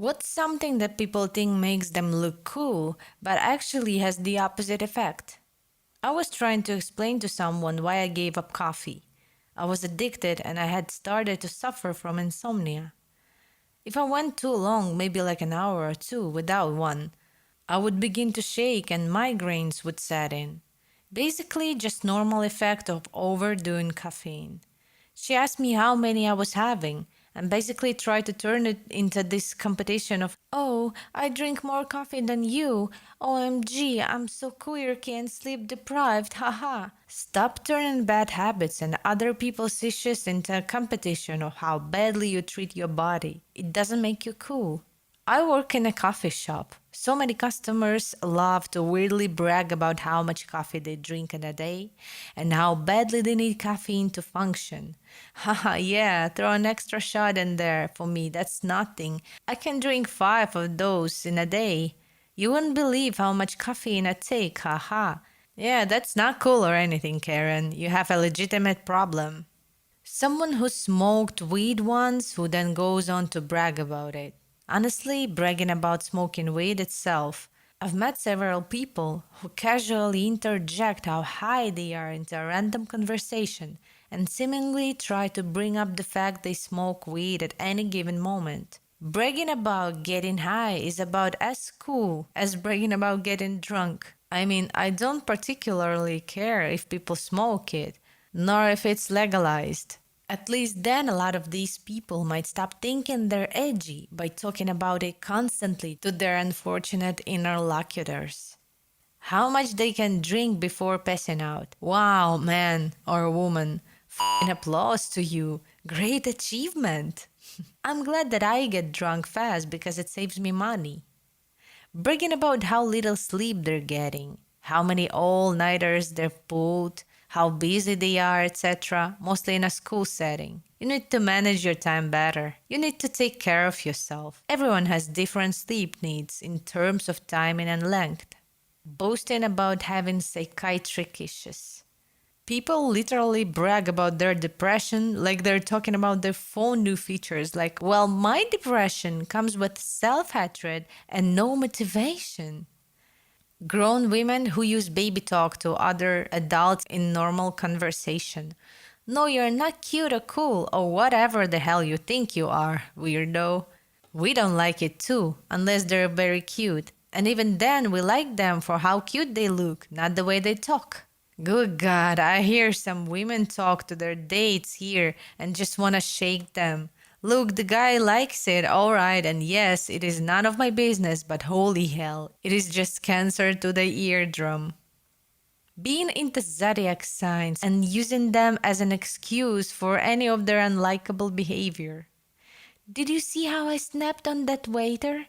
What's something that people think makes them look cool, but actually has the opposite effect? I was trying to explain to someone why I gave up coffee. I was addicted and I had started to suffer from insomnia. If I went too long, maybe like an hour or two without one, I would begin to shake and migraines would set in. Basically, just normal effect of overdoing caffeine. She asked me how many I was having and basically tried to turn it into this competition of, oh, I drink more coffee than you. OMG, I'm so quirky and sleep deprived, haha. Stop turning bad habits and other people's issues into a competition of how badly you treat your body. It doesn't make you cool. I work in a coffee shop. So many customers love to weirdly brag about how much coffee they drink in a day and how badly they need caffeine to function. Haha, yeah, throw an extra shot in there. For me, that's nothing. I can drink 5 of those in a day. You wouldn't believe how much caffeine I take, haha. Yeah, that's not cool or anything, Karen. You have a legitimate problem. Someone who smoked weed once who then goes on to brag about it. Honestly, bragging about smoking weed itself. I've met several people who casually interject how high they are into a random conversation and seemingly try to bring up the fact they smoke weed at any given moment. Bragging about getting high is about as cool as bragging about getting drunk. I mean, I don't particularly care if people smoke it, nor if it's legalized. At least then a lot of these people might stop thinking they're edgy by talking about it constantly to their unfortunate interlocutors. How much they can drink before passing out. Wow, man or woman. F***ing applause to you. Great achievement. I'm glad that I get drunk fast because it saves me money. Bragging about how little sleep they're getting, how many all-nighters they've pulled, how busy they are, etc., mostly in a school setting. You need to manage your time better. You need to take care of yourself. Everyone has different sleep needs in terms of timing and length. Boasting about having psychiatric issues. People literally brag about their depression like they're talking about their phone new features. Like, well, my depression comes with self-hatred and no motivation. Grown women who use baby talk to other adults in normal conversation. No, you're not cute or cool or whatever the hell you think you are, weirdo. We don't like it too, unless they're very cute. And even then, we like them for how cute they look, not the way they talk. Good God, I hear some women talk to their dates here and just want to shake them. Look, the guy likes it, alright, and yes, it is none of my business, but holy hell, it is just cancer to the eardrum. Being into zodiac signs and using them as an excuse for any of their unlikable behavior. Did you see how I snapped on that waiter?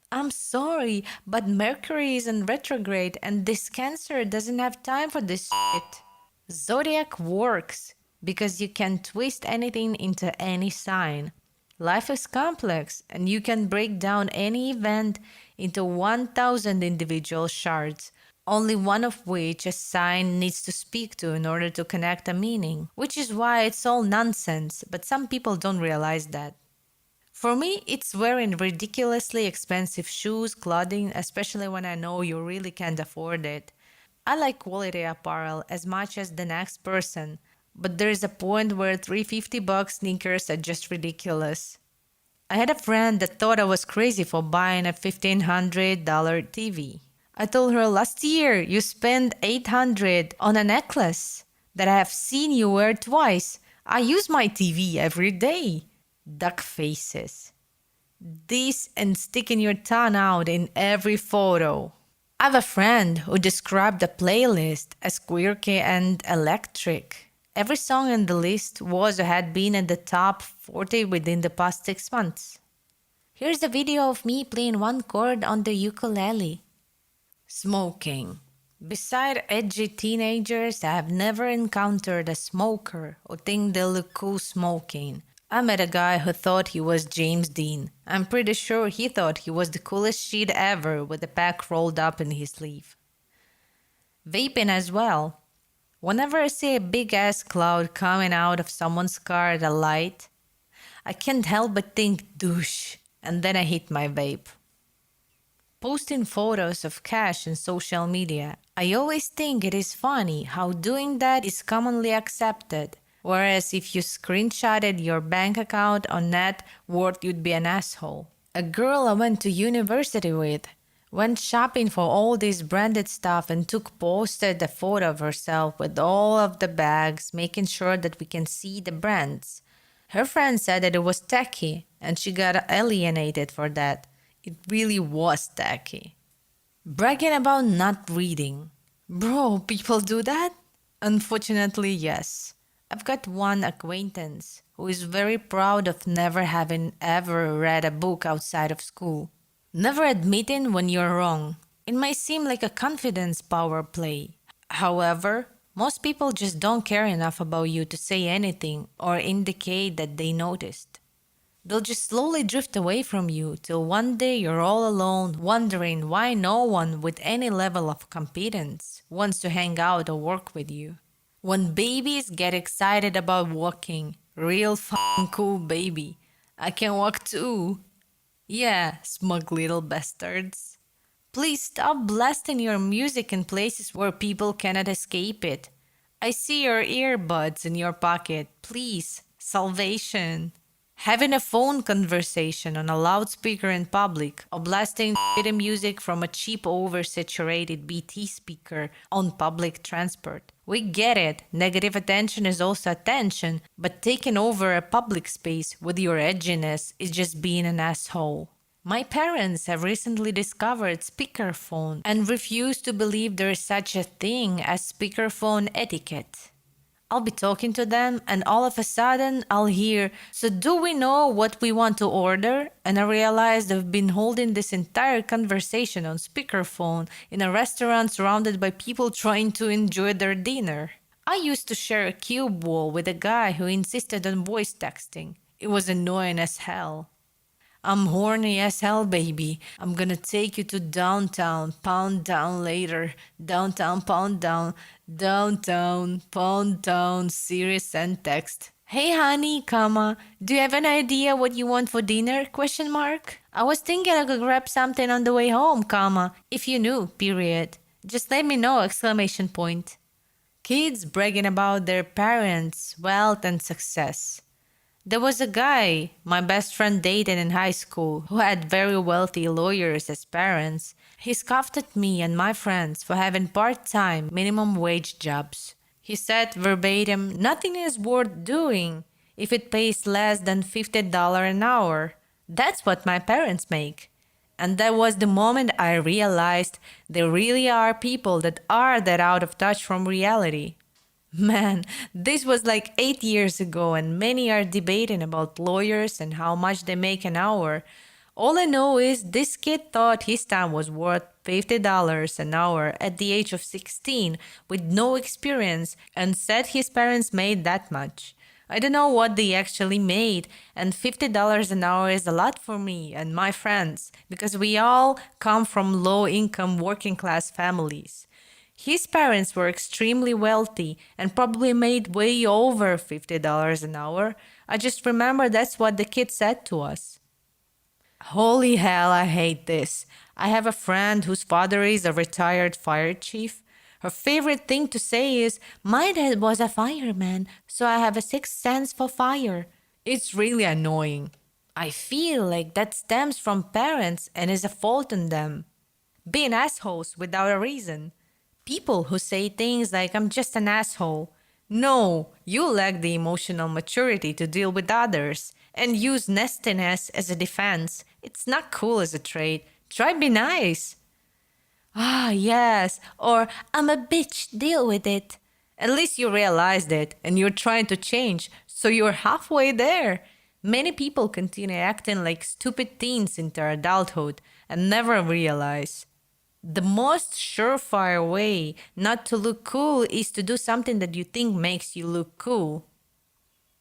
I'm sorry, but Mercury is in retrograde and this Cancer doesn't have time for this shit. Zodiac works because you can twist anything into any sign. Life is complex and you can break down any event into 1,000 individual shards, only one of which a sign needs to speak to in order to connect a meaning, which is why it's all nonsense, but some people don't realize that. For me, it's wearing ridiculously expensive shoes, clothing, especially when I know you really can't afford it. I like quality apparel as much as the next person, but there's a point where $350 sneakers are just ridiculous. I had a friend that thought I was crazy for buying a $1,500 TV. I told her last year you spent $800 on a necklace that I have seen you wear twice. I use my TV every day. Duck faces. This and sticking your tongue out in every photo. I have a friend who described the playlist as quirky and electric. Every song in the list was or had been in the top 40 within the past 6 months. Here's a video of me playing one chord on the ukulele. Smoking. Beside edgy teenagers, I have never encountered a smoker who think they look cool smoking. I met a guy who thought he was James Dean. I'm pretty sure he thought he was the coolest shit ever with a pack rolled up in his sleeve. Vaping as well. Whenever I see a big ass cloud coming out of someone's car at a light, I can't help but think douche. and then I hit my vape. Posting photos of cash in social media. I always think it is funny how doing that is commonly accepted. Whereas if you screenshotted your bank account on net worth, you'd be an asshole. A girl I went to university with went shopping for all this branded stuff and posted a photo of herself with all of the bags, making sure that we can see the brands. Her friend said that it was tacky, and she got alienated for that. It really was tacky. Bragging about not reading. Bro, people do that? Unfortunately, yes. I've got one acquaintance who is very proud of never having ever read a book outside of school. Never admitting when you're wrong. It might seem like a confidence power play. However, most people just don't care enough about you to say anything or indicate that they noticed. They'll just slowly drift away from you till one day you're all alone, wondering why no one with any level of competence wants to hang out or work with you. When babies get excited about walking, real f***ing cool baby. I can walk too. Yeah, smug little bastards. Please stop blasting your music in places where people cannot escape it. I see your earbuds in your pocket. Please, salvation. Having a phone conversation on a loudspeaker in public or blasting shitty music from a cheap oversaturated BT speaker on public transport. We get it, negative attention is also attention, but taking over a public space with your edginess is just being an asshole. My parents have recently discovered speakerphone and refuse to believe there is such a thing as speakerphone etiquette. I'll be talking to them and all of a sudden I'll hear, "So do we know what we want to order?" And I realize they've been holding this entire conversation on speakerphone in a restaurant surrounded by people trying to enjoy their dinner. I used to share a cube wall with a guy who insisted on voice texting. It was annoying as hell. "I'm horny as hell, baby. I'm gonna take you to downtown, pound down later. Downtown, pound down, downtown, pound down, serious send text. Hey honey, comma, do you have an idea what you want for dinner? Question mark. I was thinking I could grab something on the way home, comma, if you knew, period. Just let me know, exclamation point." Kids bragging about their parents' wealth and success. There was a guy my best friend dated in high school who had very wealthy lawyers as parents. He scoffed at me and my friends for having part-time minimum wage jobs. He said verbatim, "Nothing is worth doing if it pays less than $50 an hour. That's what my parents make." And that was the moment I realized there really are people that are that out of touch from reality. Man, this was like 8 years ago and many are debating about lawyers and how much they make an hour. All I know is this kid thought his time was worth $50 an hour at the age of 16 with no experience and said his parents made that much. I don't know what they actually made, and $50 an hour is a lot for me and my friends because we all come from low-income working-class families. His parents were extremely wealthy and probably made way over $50 an hour. I just remember that's what the kid said to us. Holy hell, I hate this. I have a friend whose father is a retired fire chief. Her favorite thing to say is, "My dad was a fireman, so I have a sixth sense for fire." It's really annoying. I feel like that stems from parents and is a fault in them. Being assholes without a reason. People who say things like, "I'm just an asshole." No, you lack the emotional maturity to deal with others and use nastiness as a defense. It's not cool as a trait. Try be nice. "Ah, yes," or "I'm a bitch, deal with it." At least you realized it and you're trying to change, so you're halfway there. Many people continue acting like stupid teens into adulthood and never realize. The most surefire way not to look cool is to do something that you think makes you look cool.